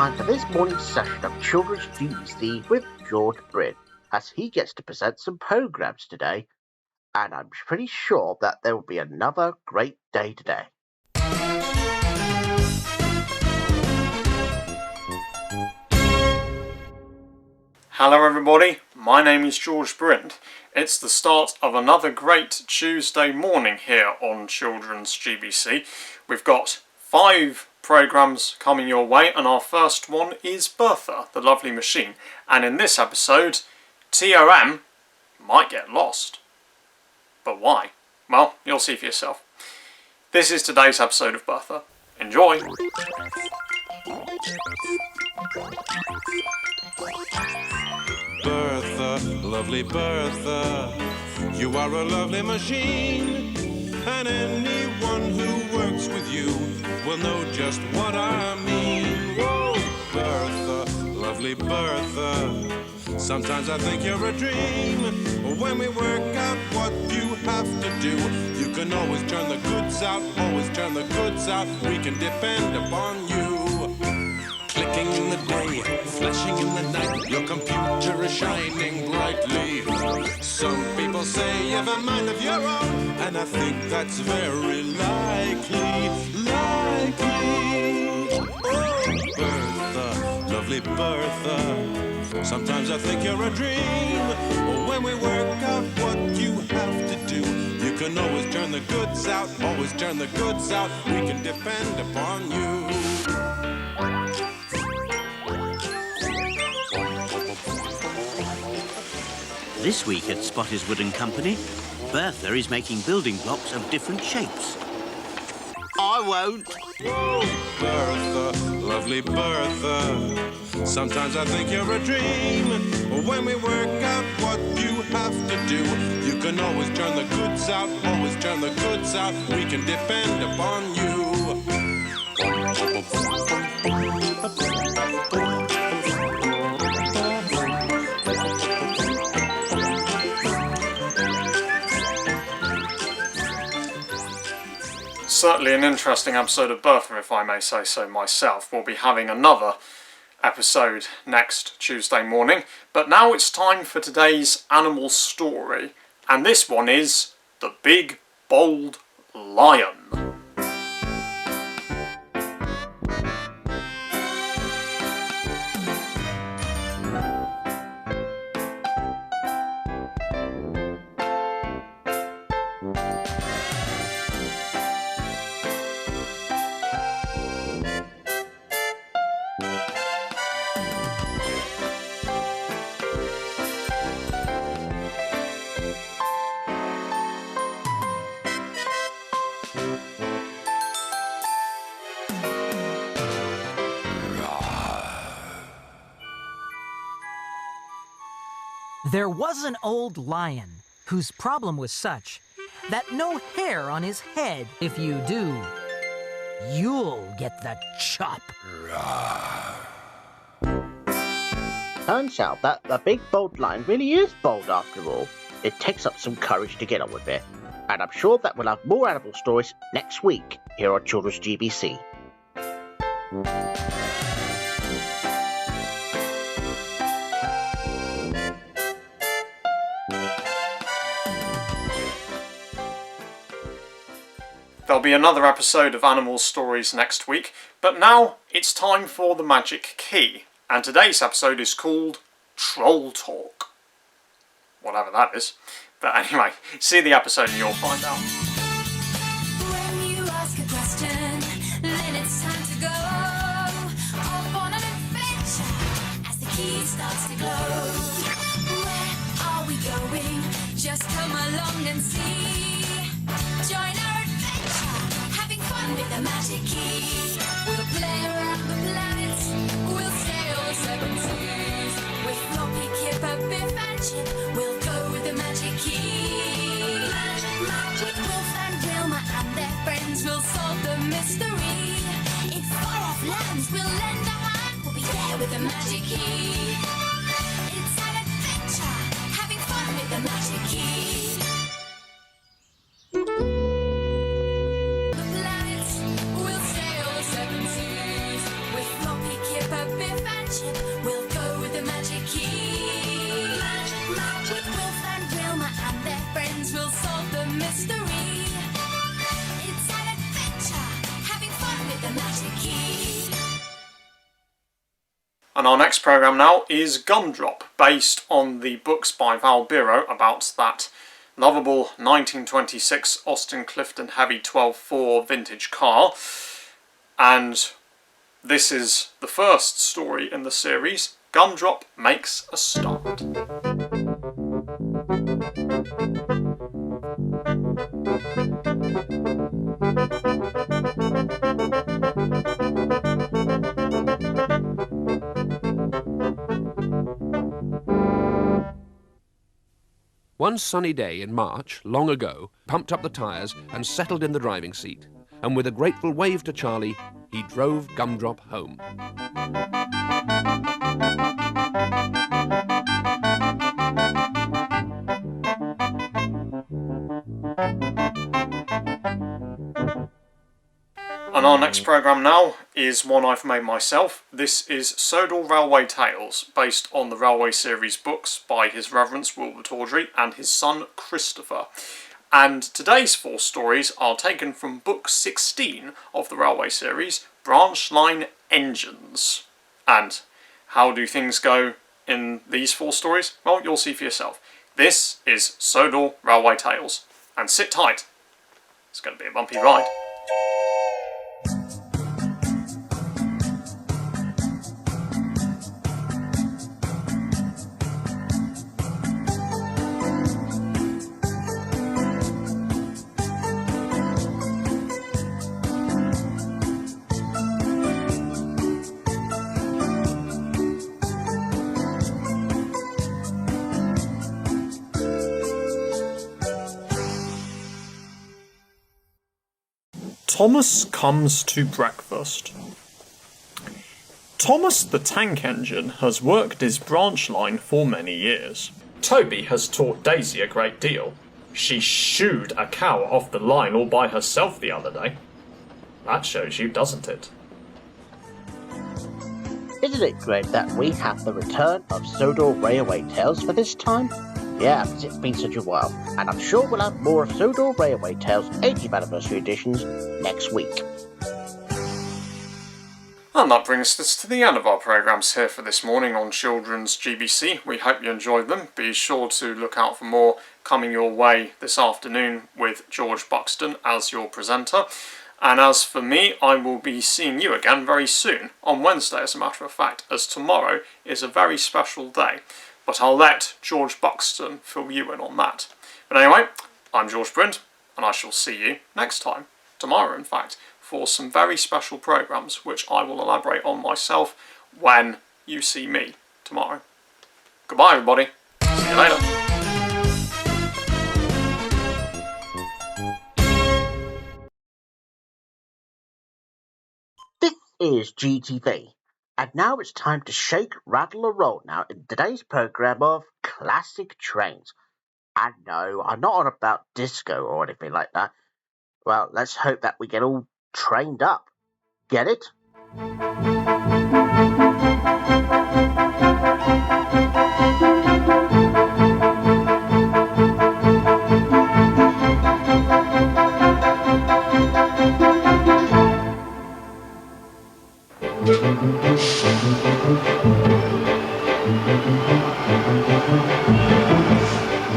time for this morning's session of Children's GBC with George Brind, as he gets to present some programs today, and I'm pretty sure that there will be another great day today. Hello everybody, my name is George Brind. It's the start of another great Tuesday morning here on Children's GBC. We've got 5 programmes coming your way, and our first one is Bertha, the Lovely Machine. And in this episode, TOM might get lost. But why? Well, you'll see for yourself. This is today's episode of Bertha. Enjoy! Bertha, lovely Bertha, you are a lovely machine, and anyone who works with you will know just what I mean. Whoa, Bertha, lovely Bertha, sometimes I think you're a dream. When we work out what you have to do, you can always turn the goods out, always turn the goods out. We can depend upon you. Clicking in the day, flashing in the night, your computer is shining brightly. Some people say you've a mind of your own, and I think that's very likely. Oh, Bertha, lovely Bertha, sometimes I think you're a dream. When we work out what you have to do, you can always turn the goods out, always turn the goods out. We can depend upon you. This week at Spotty's Wooden Company, Bertha is making building blocks of different shapes. I won't. Bertha, lovely Bertha, sometimes I think you're a dream. When we work out what you have to do, you can always turn the goods out, always turn the goods out. We can depend upon you. Certainly an interesting episode of Bertha, if I may say so myself. We'll be having another episode next Tuesday morning. But now it's time for today's animal story. And this one is The Big Bold Lion. There was an old lion whose problem was such that no hair on his head. If you do, you'll get the chop. Turns out that the big bold lion really is bold after all. It takes up some courage to get on with it. And I'm sure that we'll have more animal stories next week here on Children's GBC. There'll be another episode of Animal Stories next week, but now it's time for the magic key, and today's episode is called Troll Talk. Whatever that is. But anyway, see the episode and you'll find out. When you ask a question, then it's time to go off on an adventure as the key starts to glow. Where are we going? Just come along and see. Join our adventure, having fun with the magic key. We'll play around the planets, we'll sail the 7 seas. With Floppy, Kipper, Biff and Chip, we'll go with the magic key. With Wolf and Wilma and their friends, we'll solve the mystery. In far-off lands, we'll lend a hand, we'll be there with the magic key. It's an adventure, having fun with the magic key. The planets, we'll sail the 7 seas. With Floppy, Kipper, Biff And our next programme now is Gumdrop, based on the books by Val Biro about that lovable 1926 Austin Clifton Heavy 12.4 vintage car. And this is the first story in the series, Gumdrop Makes a Start. One sunny day in March, long ago, pumped up the tyres and settled in the driving seat. And with a grateful wave to Charlie, he drove Gumdrop home. And our next programme now is one I've made myself. This is Sodor Railway Tales, based on the Railway series books by His Reverence Wilbert Audrey and his son Christopher. And today's 4 stories are taken from book 16 of the Railway series, Branch Line Engines. And how do things go in these 4 stories? Well, you'll see for yourself. This is Sodor Railway Tales. And sit tight. It's going to be a bumpy ride. Thomas comes to breakfast. Thomas the tank engine has worked his branch line for many years. Toby has taught Daisy a great deal. She shooed a cow off the line all by herself the other day. That shows you, doesn't it? Isn't it great that we have the return of Sodor Railway Tales for this time? Yeah, because it's been such a while, and I'm sure we'll have more of Sodor Railway Tales 80th anniversary editions next week. And that brings us to the end of our programmes here for this morning on Children's GBC. We hope you enjoyed them. Be sure to look out for more coming your way this afternoon with George Buxton as your presenter. And as for me, I will be seeing you again very soon, on Wednesday as a matter of fact, as tomorrow is a very special day. But I'll let George Buxton fill you in on that. But anyway, I'm George Brind, and I shall see you next time, tomorrow in fact, for some very special programmes which I will elaborate on myself when you see me tomorrow. Goodbye everybody, see you later. This is GTV, and now it's time to shake, rattle or roll now in today's programme of Classic Trains. And no, I'm not on about disco or anything like that. Well, let's hope that we get all trained up. Get it?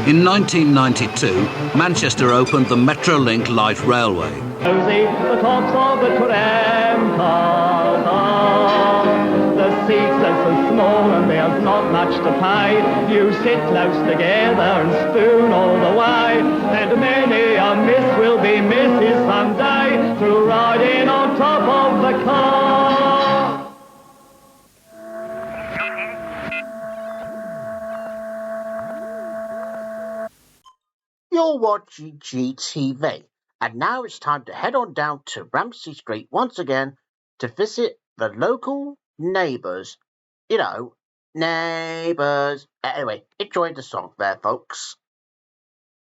In 1992, Manchester opened the Metrolink Light Railway. Cozy, the tops of the tram cars are. The seats are so small and there's not much to pay. You sit close together and spoon all the way. And many a miss will be misses someday through riding on top of the car. You're watching GTV, and now it's time to head on down to Ramsey Street once again to visit the local neighbours. You know, neighbours. Anyway, enjoy the song there, folks.